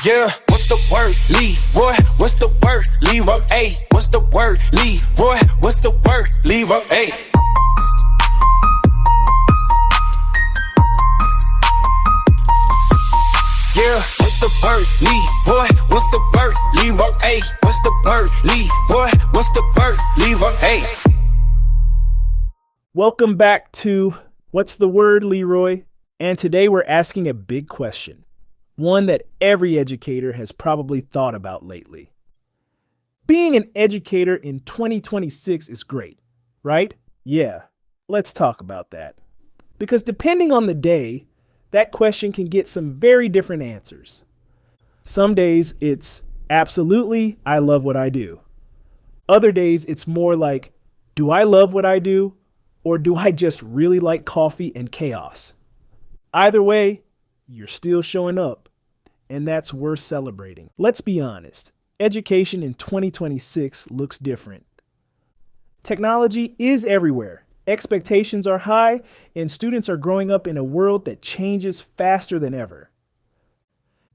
Yeah, what's the word, Leroy? What's the word, Leroy? Hey, what's the word, Leroy? What's the word, Leroy? Hey. Yeah, what's the word, Leroy? What's the word, Leroy? Hey, what's the word, Leroy? What's the word, Leroy? Hey. Welcome back to What's the Word, Leroy? And today we're asking a big question, one that every educator has probably thought about lately. Being an educator in 2026 is great, right? Yeah, let's talk about that. Because depending on the day, that question can get some very different answers. Some days it's absolutely, I love what I do. Other days it's more like, do I love what I do? Or do I just really like coffee and chaos? Either way, you're still showing up, and that's worth celebrating. Let's be honest, education in 2026 looks different. Technology is everywhere. Expectations are high, and students are growing up in a world that changes faster than ever.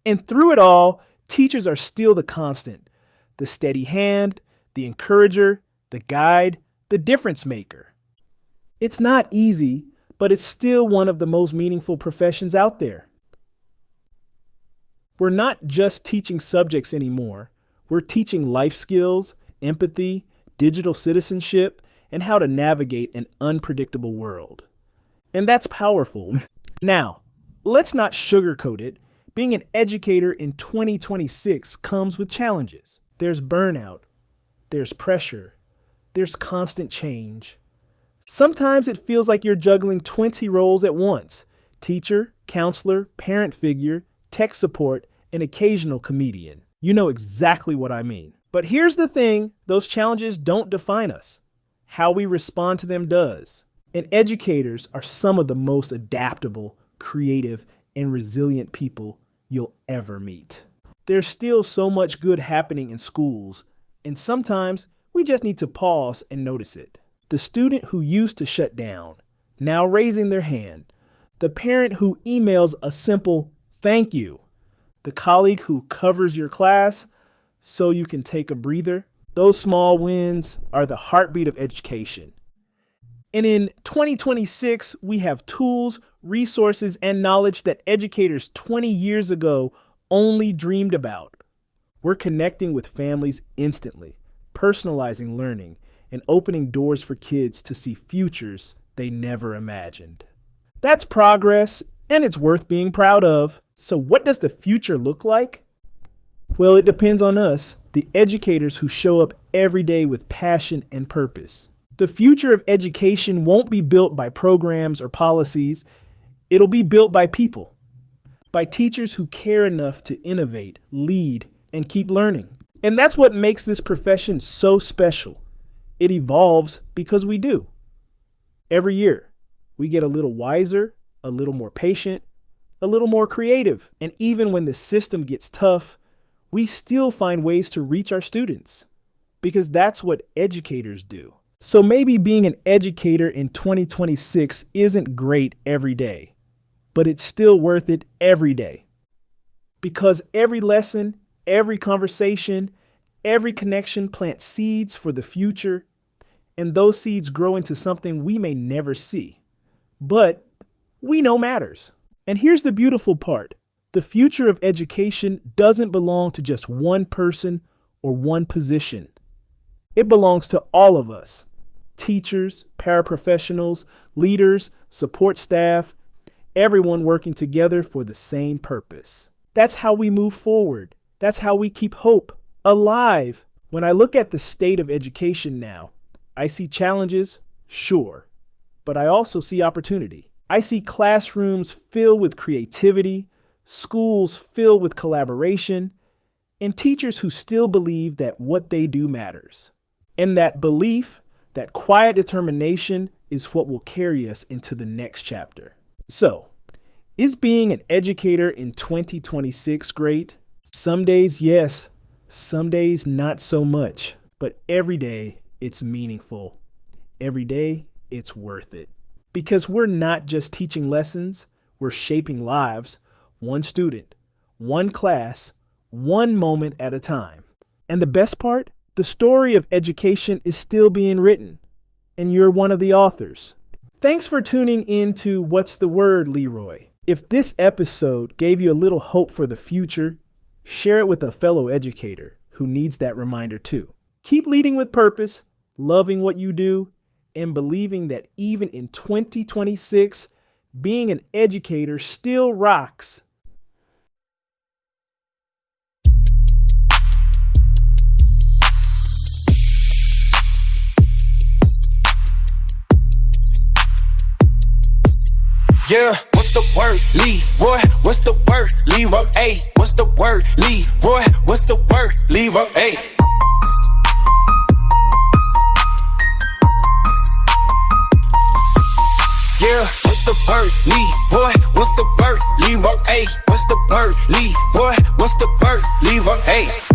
And through it all, teachers are still the constant, the steady hand, the encourager, the guide, the difference maker. It's not easy, but it's still one of the most meaningful professions out there. We're not just teaching subjects anymore. We're teaching life skills, empathy, digital citizenship, and how to navigate an unpredictable world. And that's powerful. Now, let's not sugarcoat it. Being an educator in 2026 comes with challenges. There's burnout. There's pressure. There's constant change. Sometimes it feels like you're juggling 20 roles at once: teacher, counselor, parent figure, tech support, and occasional comedian. You know exactly what I mean. But here's the thing, those challenges don't define us. How we respond to them does. And educators are some of the most adaptable, creative, and resilient people you'll ever meet. There's still so much good happening in schools, and sometimes we just need to pause and notice it. The student who used to shut down, now raising their hand. The parent who emails a simple thank you. The colleague who covers your class so you can take a breather. Those small wins are the heartbeat of education. And in 2026, we have tools, resources, and knowledge that educators 20 years ago only dreamed about. We're connecting with families instantly, personalizing learning, and opening doors for kids to see futures they never imagined. That's progress, and it's worth being proud of. So what does the future look like? Well, it depends on us, the educators who show up every day with passion and purpose. The future of education won't be built by programs or policies. It'll be built by people, by teachers who care enough to innovate, lead, and keep learning. And that's what makes this profession so special. It evolves because we do. Every year, we get a little wiser, a little more patient, a little more creative. And even when the system gets tough, we still find ways to reach our students because that's what educators do. So maybe being an educator in 2026 isn't great every day, but it's still worth it every day. Because every lesson, every conversation, every connection plants seeds for the future, and those seeds grow into something we may never see, but we know matters. And here's the beautiful part. The future of education doesn't belong to just one person or one position. It belongs to all of us. Teachers, paraprofessionals, leaders, support staff, everyone working together for the same purpose. That's how we move forward. That's how we keep hope alive. When I look at the state of education now, I see challenges, sure, but I also see opportunity. I see classrooms filled with creativity, schools filled with collaboration, and teachers who still believe that what they do matters. And that belief, that quiet determination, is what will carry us into the next chapter. So, is being an educator in 2026 great? Some days, yes. Some days, not so much. But every day, it's meaningful. Every day, it's worth it. Because we're not just teaching lessons, we're shaping lives, one student, one class, one moment at a time. And the best part, the story of education is still being written, and you're one of the authors. Thanks for tuning in to What's the Word, Leroy. If this episode gave you a little hope for the future, share it with a fellow educator who needs that reminder too. Keep leading with purpose, loving what you do, and believing that even in 2026, being an educator still rocks. Yeah, what's the word, Leroy? What's the word, Leroy? Hey, what's the word, Leroy? What's the word, Leroy? Hey. Yeah, what's the word, Leroy? What's the word, Leroy? Hey, what's the word, Leroy? What's the word, Leroy? Hey.